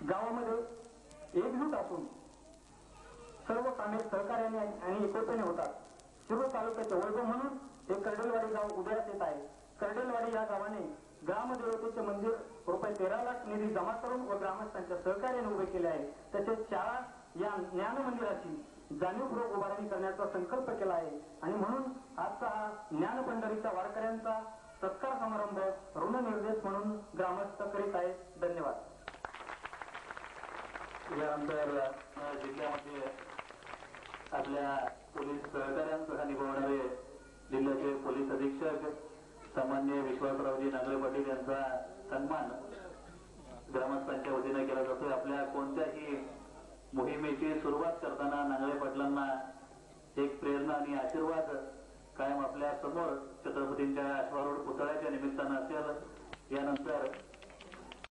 गावामध्ये एकजूट असून सर्व कामे सहकार्याने आणि एकोप्याने होतात. शिरूर तालुक्याचे वैभव म्हणून हे कर्डेलवाडी गाव उदयास येत आहे. कर्डेलवाडी या गावाने ग्रामदेवतेचे मंदिर रुपये 13 लाख निधी जमा करून व ग्रामस्थांच्या सहकार्याने उभे केले आहे. तसेच शाळा या ज्ञान मंदिराची जाणीवपूर्वक उभारणी करण्याचा संकल्प केला आहे आणि म्हणून आजचा हा ज्ञान पंढरीच्या वारकऱ्यांचा सत्कार समारंभ ऋणनिर्देश म्हणून ग्रामस्थ करीत आहेत. धन्यवाद. यानंतर जिल्ह्यामध्ये आपल्या पोलीस सहकार्यांसह निभवणारे जिल्ह्याचे पोलीस अधीक्षक सामान्य विश्वासरावजी नांगरे पाटील यांचा सन्मान ग्रामस्थांच्या वतीने केला जातो. आपल्या कोणत्याही मोहिमेची सुरुवात करताना नांगरे पाटलांना एक प्रेरणा आणि आशीर्वाद कायम आपल्या समोर छत्रपतींच्या अश्वारूढ पुतळ्याच्या निमित्तानं असेल. यानंतर